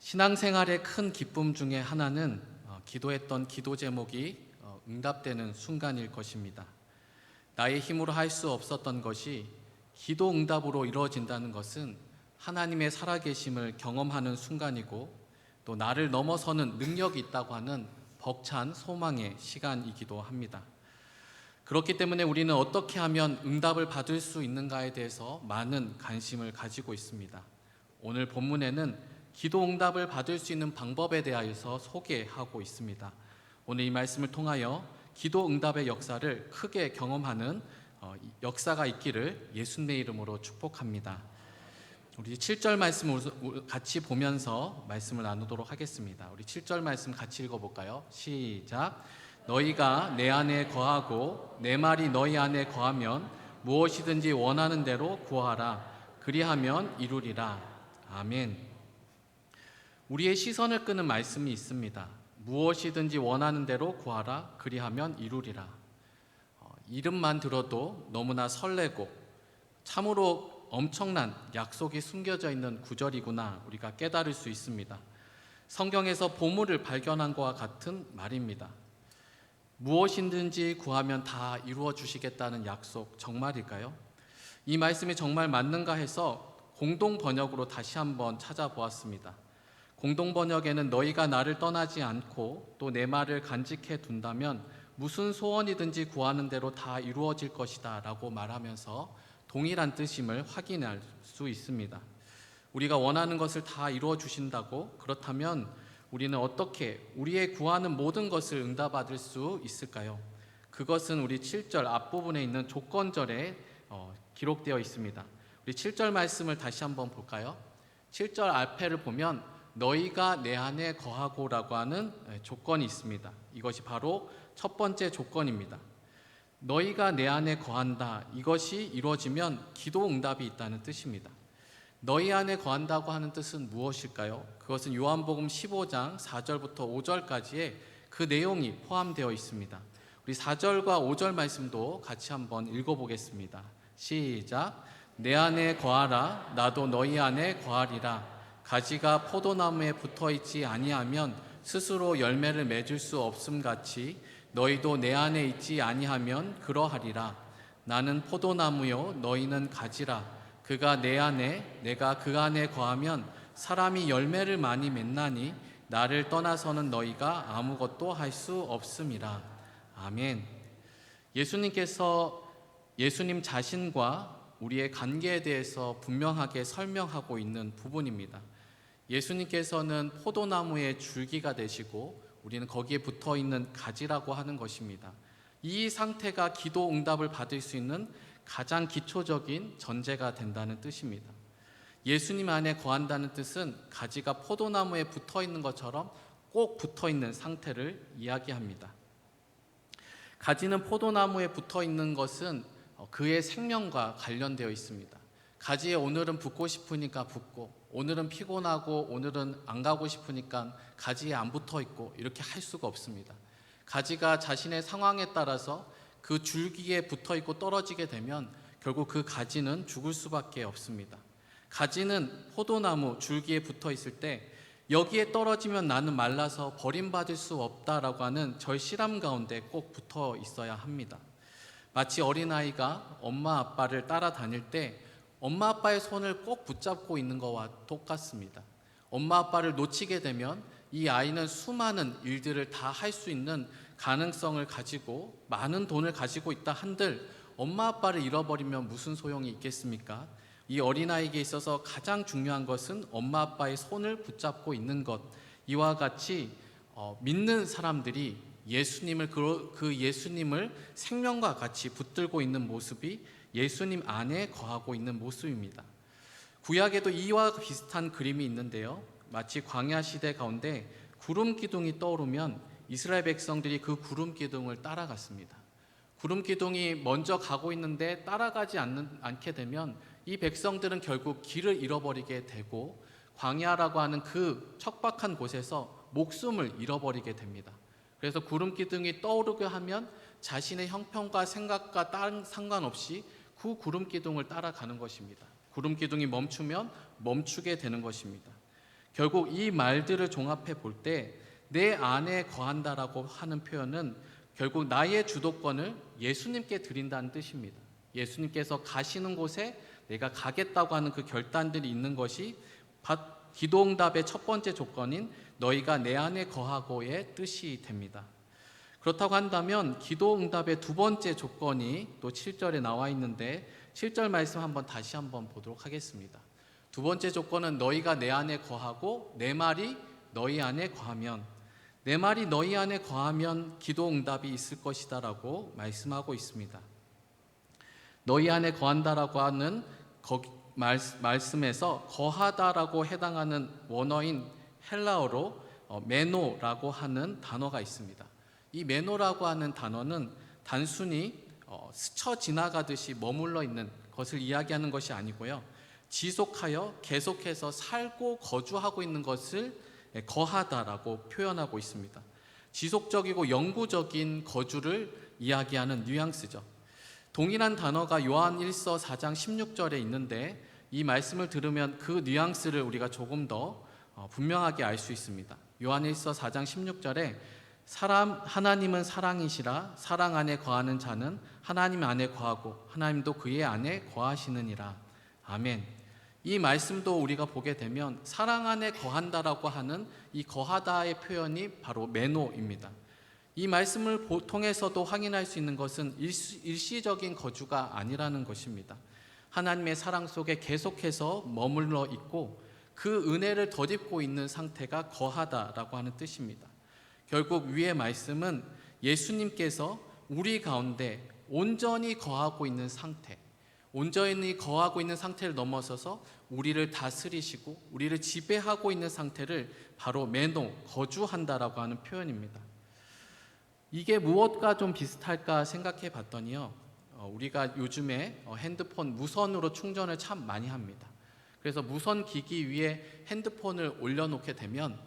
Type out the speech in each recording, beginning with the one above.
신앙생활의 큰 기쁨 중에 하나는 기도했던 기도 제목이 응답되는 순간일 것입니다. 나의 힘으로 할 수 없었던 것이 기도 응답으로 이루어진다는 것은 하나님의 살아계심을 경험하는 순간이고, 또 나를 넘어서는 능력이 있다고 하는 벅찬 소망의 시간이기도 합니다. 그렇기 때문에 우리는 어떻게 하면 응답을 받을 수 있는가에 대해서 많은 관심을 가지고 있습니다. 오늘 본문에는 기도 응답을 받을 수 있는 방법에 대하여서 소개하고 있습니다. 오늘 이 말씀을 통하여 기도 응답의 역사를 크게 경험하는 역사가 있기를 예수님의 이름으로 축복합니다. 우리 7절 말씀을 같이 보면서 말씀을 나누도록 하겠습니다. 우리 7절 말씀 같이 읽어볼까요? 시작. 너희가 내 안에 거하고 내 말이 너희 안에 거하면 무엇이든지 원하는 대로 구하라. 그리하면 이루리라. 아멘. 우리의 시선을 끄는 말씀이 있습니다. 무엇이든지 원하는 대로 구하라. 그리하면 이루리라. 이름만 들어도 너무나 설레고 참으로 엄청난 약속이 숨겨져 있는 구절이구나 우리가 깨달을 수 있습니다. 성경에서 보물을 발견한 것과 같은 말입니다. 무엇이든지 구하면 다 이루어 주시겠다는 약속 정말일까요? 이 말씀이 정말 맞는가 해서 공동 번역으로 다시 한번 찾아보았습니다. 공동 번역에는 너희가 나를 떠나지 않고 또 내 말을 간직해 둔다면 무슨 소원이든지 구하는 대로 다 이루어질 것이다 라고 말하면서 동일한 뜻임을 확인할 수 있습니다. 우리가 원하는 것을 다 이루어 주신다고, 그렇다면 우리는 어떻게 우리의 구하는 모든 것을 응답받을 수 있을까요? 그것은 우리 7절 앞부분에 있는 조건절에 기록되어 있습니다. 우리 7절 말씀을 다시 한번 볼까요? 7절 앞에를 보면 너희가 내 안에 거하고 라고 하는 조건이 있습니다. 이것이 바로 첫 번째 조건입니다. 너희가 내 안에 거한다. 이것이 이루어지면 기도 응답이 있다는 뜻입니다. 너희 안에 거한다고 하는 뜻은 무엇일까요? 그것은 요한복음 15장 4절부터 5절까지의 그 내용이 포함되어 있습니다. 우리 4절과 5절 말씀도 같이 한번 읽어보겠습니다. 시작. 내 안에 거하라. 나도 너희 안에 거하리라. 가지가 포도나무에 붙어있지 아니하면 스스로 열매를 맺을 수 없음같이 너희도 내 안에 있지 아니하면 그러하리라. 나는 포도나무요 너희는 가지라. 그가 내 안에 내가 그 안에 거하면 사람이 열매를 많이 맺나니 나를 떠나서는 너희가 아무것도 할 수 없음이라. 아멘. 예수님께서 예수님 자신과 우리의 관계에 대해서 분명하게 설명하고 있는 부분입니다. 예수님께서는 포도나무의 줄기가 되시고 우리는 거기에 붙어있는 가지라고 하는 것입니다. 이 상태가 기도 응답을 받을 수 있는 가장 기초적인 전제가 된다는 뜻입니다. 예수님 안에 거한다는 뜻은 가지가 포도나무에 붙어있는 것처럼 꼭 붙어있는 상태를 이야기합니다. 가지는 포도나무에 붙어있는 것은 그의 생명과 관련되어 있습니다. 가지에 오늘은 붙고 싶으니까 붙고, 오늘은 피곤하고 오늘은 안 가고 싶으니까 가지에 안 붙어 있고, 이렇게 할 수가 없습니다. 가지가 자신의 상황에 따라서 그 줄기에 붙어 있고 떨어지게 되면 결국 그 가지는 죽을 수밖에 없습니다. 가지는 포도나무 줄기에 붙어 있을 때 여기에 떨어지면 나는 말라서 버림받을 수 없다라고 하는 절실함 가운데 꼭 붙어 있어야 합니다. 마치 어린아이가 엄마 아빠를 따라다닐 때 엄마 아빠의 손을 꼭 붙잡고 있는 것과 똑같습니다. 엄마 아빠를 놓치게 되면 이 아이는 수많은 일들을 다 할 수 있는 가능성을 가지고 많은 돈을 가지고 있다 한들 엄마 아빠를 잃어버리면 무슨 소용이 있겠습니까? 이 어린아이에게 있어서 가장 중요한 것은 엄마 아빠의 손을 붙잡고 있는 것. 이와 같이 믿는 사람들이 예수님을 그 예수님을 생명과 같이 붙들고 있는 모습이 예수님 안에 거하고 있는 모습입니다. 구약에도 이와 비슷한 그림이 있는데요. 마치 광야 시대 가운데 구름 기둥이 떠오르면 이스라엘 백성들이 그 구름 기둥을 따라갔습니다. 구름 기둥이 먼저 가고 있는데 따라가지 않게 되면 이 백성들은 결국 길을 잃어버리게 되고 광야라고 하는 그 척박한 곳에서 목숨을 잃어버리게 됩니다. 그래서 구름 기둥이 떠오르게 하면 자신의 형편과 생각과 상관없이 그 구름 기둥을 따라가는 것입니다. 구름 기둥이 멈추면 멈추게 되는 것입니다. 결국 이 말들을 종합해 볼 때 내 안에 거한다라고 하는 표현은 결국 나의 주도권을 예수님께 드린다는 뜻입니다. 예수님께서 가시는 곳에 내가 가겠다고 하는 그 결단들이 있는 것이 기도응답의 첫 번째 조건인 너희가 내 안에 거하고의 뜻이 됩니다. 그렇다고 한다면 기도응답의 두 번째 조건이 또 7절에 나와 있는데 7절 말씀 다시 한번 보도록 하겠습니다. 두 번째 조건은 너희가 내 안에 거하고 내 말이 너희 안에 거하면, 내 말이 너희 안에 거하면 기도응답이 있을 것이다 라고 말씀하고 있습니다. 너희 안에 거한다라고 하는 말씀에서 거하다라고 해당하는 원어인 헬라어로 메노라고 하는 단어가 있습니다. 이 메노라고 하는 단어는 단순히 스쳐 지나가듯이 머물러 있는 것을 이야기하는 것이 아니고요, 지속하여 계속해서 살고 거주하고 있는 것을 거하다라고 표현하고 있습니다. 지속적이고 영구적인 거주를 이야기하는 뉘앙스죠. 동일한 단어가 요한 1서 4장 16절에 있는데 이 말씀을 들으면 그 뉘앙스를 우리가 조금 더 분명하게 알 수 있습니다. 요한 1서 4장 16절에 하나님은 사랑이시라 사랑 안에 거하는 자는 하나님 안에 거하고 하나님도 그의 안에 거하시느니라. 아멘. 이 말씀도 우리가 보게 되면 사랑 안에 거한다라고 하는 이 거하다의 표현이 바로 메노입니다. 이 말씀을 통해서도 확인할 수 있는 것은 일시적인 거주가 아니라는 것입니다. 하나님의 사랑 속에 계속해서 머물러 있고 그 은혜를 덧입고 있는 상태가 거하다라고 하는 뜻입니다. 결국 위의 말씀은 예수님께서 우리 가운데 온전히 거하고 있는 상태, 온전히 거하고 있는 상태를 넘어서서 우리를 다스리시고 우리를 지배하고 있는 상태를 바로 메노, 거주한다라고 하는 표현입니다. 이게 무엇과 좀 비슷할까 생각해 봤더니요, 우리가 요즘에 핸드폰 무선으로 충전을 참 많이 합니다. 그래서 무선 기기 위에 핸드폰을 올려놓게 되면,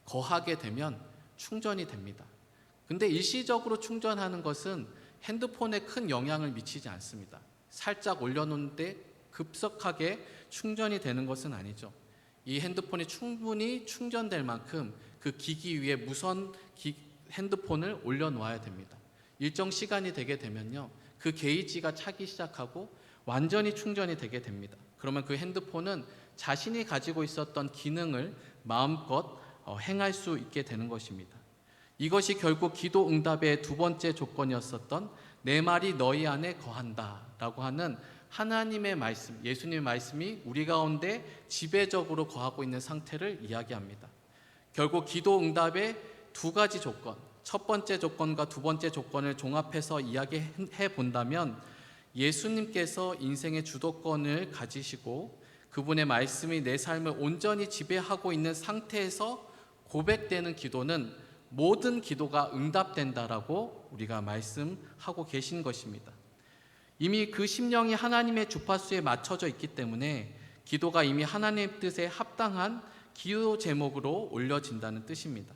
거하게 되면 충전이 됩니다. 근데 일시적으로 충전하는 것은 핸드폰에 큰 영향을 미치지 않습니다. 살짝 올려놓는데 급속하게 충전이 되는 것은 아니죠. 이 핸드폰이 충분히 충전될 만큼 그 기기 위에 핸드폰을 올려놓아야 됩니다. 일정 시간이 되게 되면요, 그 게이지가 차기 시작하고 완전히 충전이 되게 됩니다. 그러면 그 핸드폰은 자신이 가지고 있었던 기능을 마음껏 행할 수 있게 되는 것입니다. 이것이 결국 기도 응답의 두 번째 조건이었었던 내 말이 너희 안에 거한다 라고 하는 하나님의 말씀, 예수님의 말씀이 우리 가운데 지배적으로 거하고 있는 상태를 이야기합니다. 결국 기도 응답의 두 가지 조건, 첫 번째 조건과 두 번째 조건을 종합해서 이야기해 본다면 예수님께서 인생의 주도권을 가지시고 그분의 말씀이 내 삶을 온전히 지배하고 있는 상태에서 고백되는 기도는 모든 기도가 응답된다라고 우리가 말씀하고 계신 것입니다. 이미 그 심령이 하나님의 주파수에 맞춰져 있기 때문에 기도가 이미 하나님의 뜻에 합당한 기도 제목으로 올려진다는 뜻입니다.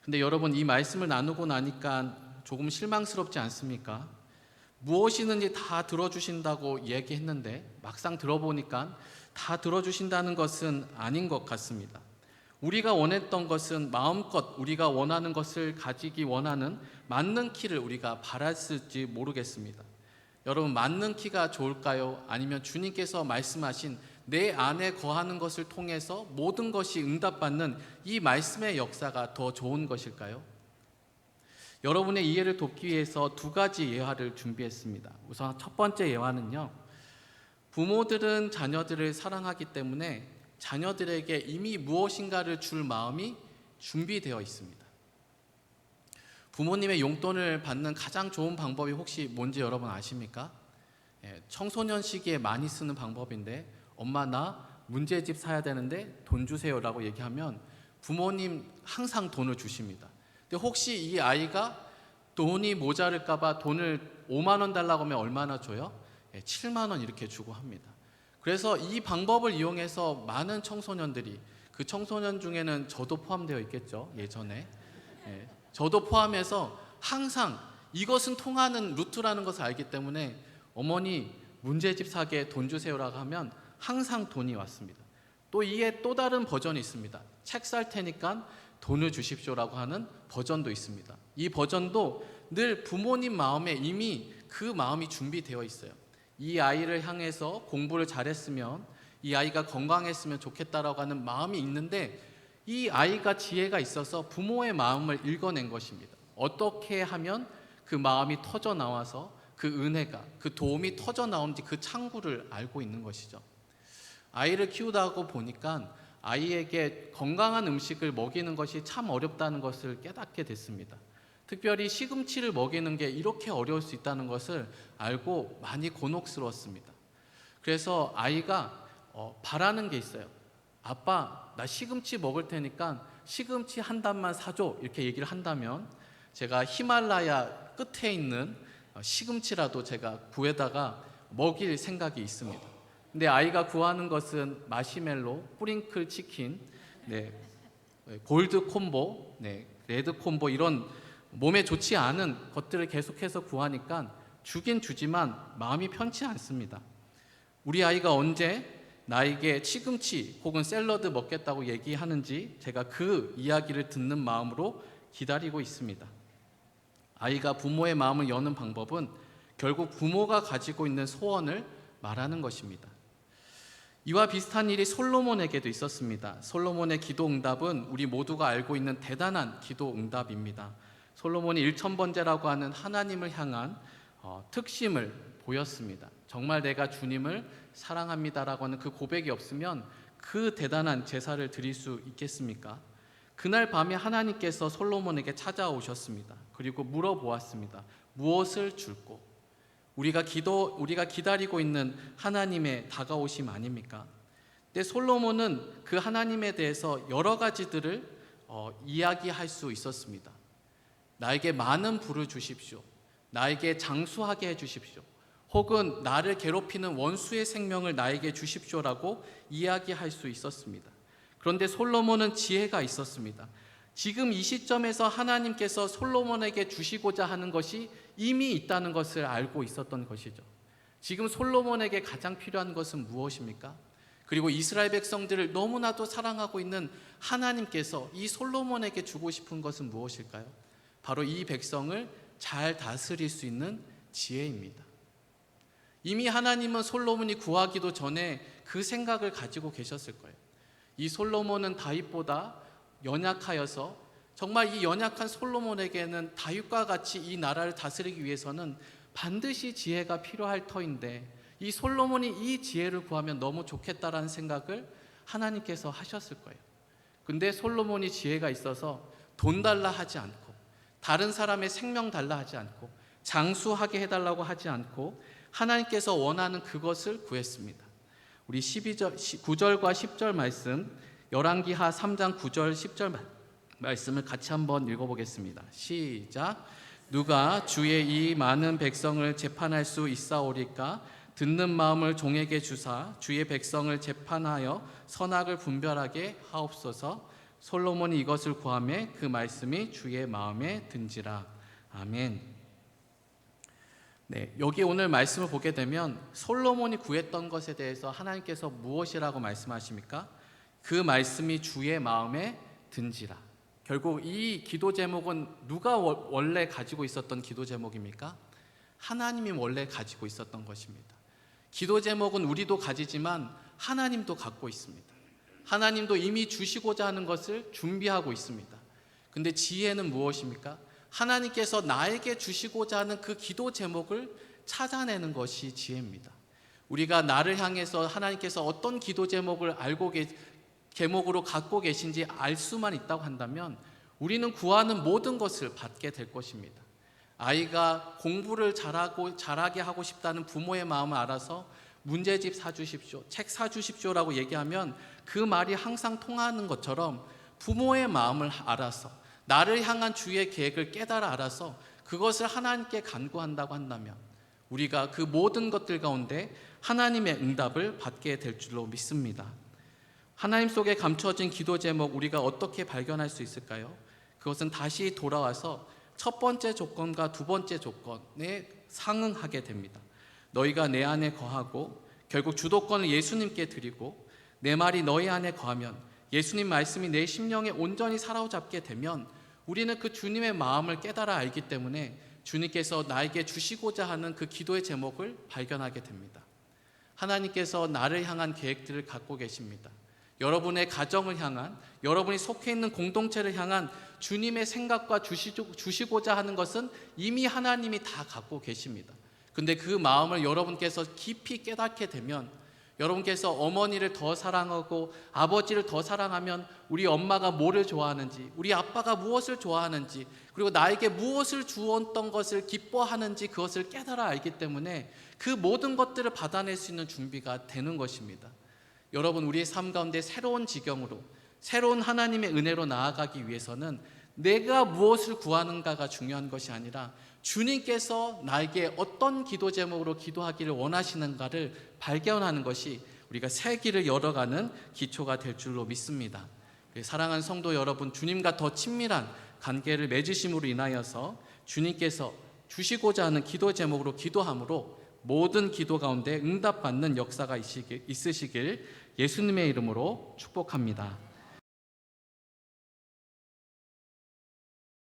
근데 여러분, 이 말씀을 나누고 나니까 조금 실망스럽지 않습니까? 무엇이든지 다 들어주신다고 얘기했는데 막상 들어보니까 다 들어주신다는 것은 아닌 것 같습니다. 우리가 원했던 것은 마음껏 우리가 원하는 것을 가지기 원하는 맞는 키를 우리가 바랐을지 모르겠습니다. 여러분, 맞는 키가 좋을까요? 아니면 주님께서 말씀하신 내 안에 거하는 것을 통해서 모든 것이 응답받는 이 말씀의 역사가 더 좋은 것일까요? 여러분의 이해를 돕기 위해서 두 가지 예화를 준비했습니다. 우선 첫 번째 예화는요, 부모들은 자녀들을 사랑하기 때문에 자녀들에게 이미 무엇인가를 줄 마음이 준비되어 있습니다. 부모님의 용돈을 받는 가장 좋은 방법이 혹시 뭔지 여러분 아십니까? 청소년 시기에 많이 쓰는 방법인데, 엄마 나 문제집 사야 되는데 돈 주세요 라고 얘기하면 부모님 항상 돈을 주십니다. 근데 혹시 이 아이가 돈이 모자랄까 봐 돈을 5만 원 달라고 하면 얼마나 줘요? 7만 원 이렇게 주고 합니다. 그래서 이 방법을 이용해서 많은 청소년들이, 그 청소년 중에는 저도 포함되어 있겠죠, 예전에. 저도 포함해서 항상 이것은 통하는 루트라는 것을 알기 때문에 어머니 문제집 사게 돈 주세요라고 하면 항상 돈이 왔습니다. 또 이에 또 다른 버전이 있습니다. 책 살 테니까 돈을 주십시오라고 하는 버전도 있습니다. 이 버전도 늘 부모님 마음에 이미 그 마음이 준비되어 있어요. 이 아이를 향해서 공부를 잘했으면, 이 아이가 건강했으면 좋겠다라고 하는 마음이 있는데, 이 아이가 지혜가 있어서 부모의 마음을 읽어낸 것입니다. 어떻게 하면 그 마음이 터져 나와서 그 은혜가, 그 도움이 터져 나오는지 그 창구를 알고 있는 것이죠. 아이를 키우다 보니까 아이에게 건강한 음식을 먹이는 것이 참 어렵다는 것을 깨닫게 됐습니다. 특별히 시금치를 먹이는 게 이렇게 어려울 수 있다는 것을 알고 많이 곤혹스러웠습니다. 그래서 아이가 바라는 게 있어요. 아빠, 나 시금치 먹을 테니까 시금치 한 단만 사줘, 이렇게 얘기를 한다면 제가 히말라야 끝에 있는 시금치라도 제가 구해다가 먹일 생각이 있습니다. 근데 아이가 구하는 것은 마시멜로, 뿌링클 치킨, 골드 콤보, 레드 콤보, 이런 몸에 좋지 않은 것들을 계속해서 구하니까 주긴 주지만 마음이 편치 않습니다. 우리 아이가 언제 나에게 시금치 혹은 샐러드 먹겠다고 얘기하는지 제가 그 이야기를 듣는 마음으로 기다리고 있습니다. 아이가 부모의 마음을 여는 방법은 결국 부모가 가지고 있는 소원을 말하는 것입니다. 이와 비슷한 일이 솔로몬에게도 있었습니다. 솔로몬의 기도 응답은 우리 모두가 알고 있는 대단한 기도 응답입니다. 솔로몬이 1000번제라고 하는 하나님을 향한 특심을 보였습니다. 정말 내가 주님을 사랑합니다라고 하는 그 고백이 없으면 그 대단한 제사를 드릴 수 있겠습니까? 그날 밤에 하나님께서 솔로몬에게 찾아오셨습니다. 그리고 물어보았습니다. 무엇을 줄꼬? 우리가 기다리고 있는 하나님의 다가오심 아닙니까? 근데 솔로몬은 그 하나님에 대해서 여러 가지들을 이야기할 수 있었습니다. 나에게 많은 부를 주십시오. 나에게 장수하게 해주십시오. 혹은 나를 괴롭히는 원수의 생명을 나에게 주십시오라고 이야기할 수 있었습니다. 그런데 솔로몬은 지혜가 있었습니다. 지금 이 시점에서 하나님께서 솔로몬에게 주시고자 하는 것이 이미 있다는 것을 알고 있었던 것이죠. 지금 솔로몬에게 가장 필요한 것은 무엇입니까? 그리고 이스라엘 백성들을 너무나도 사랑하고 있는 하나님께서 이 솔로몬에게 주고 싶은 것은 무엇일까요? 바로 이 백성을 잘 다스릴 수 있는 지혜입니다. 이미 하나님은 솔로몬이 구하기도 전에 그 생각을 가지고 계셨을 거예요. 이 솔로몬은 다윗보다 연약하여서 정말 이 연약한 솔로몬에게는 다윗과 같이 이 나라를 다스리기 위해서는 반드시 지혜가 필요할 터인데, 이 솔로몬이 이 지혜를 구하면 너무 좋겠다라는 생각을 하나님께서 하셨을 거예요. 근데 솔로몬이 지혜가 있어서 돈 달라 하지 않고, 다른 사람의 생명 달라 하지 않고, 장수하게 해달라고 하지 않고 하나님께서 원하는 그것을 구했습니다. 우리 9절과 10절 말씀, 열왕기하 3장 9절 10절 말씀을 같이 한번 읽어보겠습니다. 시작. 누가 주의 이 많은 백성을 재판할 수 있사오리까? 듣는 마음을 종에게 주사 주의 백성을 재판하여 선악을 분별하게 하옵소서. 솔로몬이 이것을 구하매 그 말씀이 주의 마음에 든지라. 아멘. 여기 오늘 말씀을 보게 되면 솔로몬이 구했던 것에 대해서 하나님께서 무엇이라고 말씀하십니까? 그 말씀이 주의 마음에 든지라. 결국 이 기도 제목은 누가 원래 가지고 있었던 기도 제목입니까? 하나님이 원래 가지고 있었던 것입니다. 기도 제목은 우리도 가지지만 하나님도 갖고 있습니다. 하나님도 이미 주시고자 하는 것을 준비하고 있습니다. 근데 지혜는 무엇입니까? 하나님께서 나에게 주시고자 하는 그 기도 제목을 찾아내는 것이 지혜입니다. 우리가 나를 향해서 하나님께서 어떤 기도 제목을 제목으로 갖고 계신지 알 수만 있다고 한다면 우리는 구하는 모든 것을 받게 될 것입니다. 아이가 공부를 잘하게 하고 싶다는 부모의 마음을 알아서 문제집 사주십시오, 책 사주십시오라고 얘기하면 그 말이 항상 통하는 것처럼 부모의 마음을 알아서 나를 향한 주의 계획을 깨달아 알아서 그것을 하나님께 간구한다고 한다면 우리가 그 모든 것들 가운데 하나님의 응답을 받게 될 줄로 믿습니다. 하나님 속에 감춰진 기도 제목, 우리가 어떻게 발견할 수 있을까요? 그것은 다시 돌아와서 첫 번째 조건과 두 번째 조건에 상응하게 됩니다. 너희가 내 안에 거하고, 결국 주도권을 예수님께 드리고 내 말이 너희 안에 거하면, 예수님 말씀이 내 심령에 온전히 사로잡게 되면 우리는 그 주님의 마음을 깨달아 알기 때문에 주님께서 나에게 주시고자 하는 그 기도의 제목을 발견하게 됩니다. 하나님께서 나를 향한 계획들을 갖고 계십니다. 여러분의 가정을 향한, 여러분이 속해 있는 공동체를 향한 주님의 생각과 주시고자 하는 것은 이미 하나님이 다 갖고 계십니다. 근데 그 마음을 여러분께서 깊이 깨닫게 되면, 여러분께서 어머니를 더 사랑하고 아버지를 더 사랑하면 우리 엄마가 뭐를 좋아하는지, 우리 아빠가 무엇을 좋아하는지, 그리고 나에게 무엇을 주었던 것을 기뻐하는지 그것을 깨달아 알기 때문에 그 모든 것들을 받아낼 수 있는 준비가 되는 것입니다. 여러분, 우리의 삶 가운데 새로운 지경으로, 새로운 하나님의 은혜로 나아가기 위해서는 내가 무엇을 구하는가가 중요한 것이 아니라 주님께서 나에게 어떤 기도 제목으로 기도하기를 원하시는가를 발견하는 것이 우리가 새 길을 열어가는 기초가 될 줄로 믿습니다. 사랑하는 성도 여러분, 주님과 더 친밀한 관계를 맺으심으로 인하여서 주님께서 주시고자 하는 기도 제목으로 기도함으로 모든 기도 가운데 응답받는 역사가 있으시길 예수님의 이름으로 축복합니다.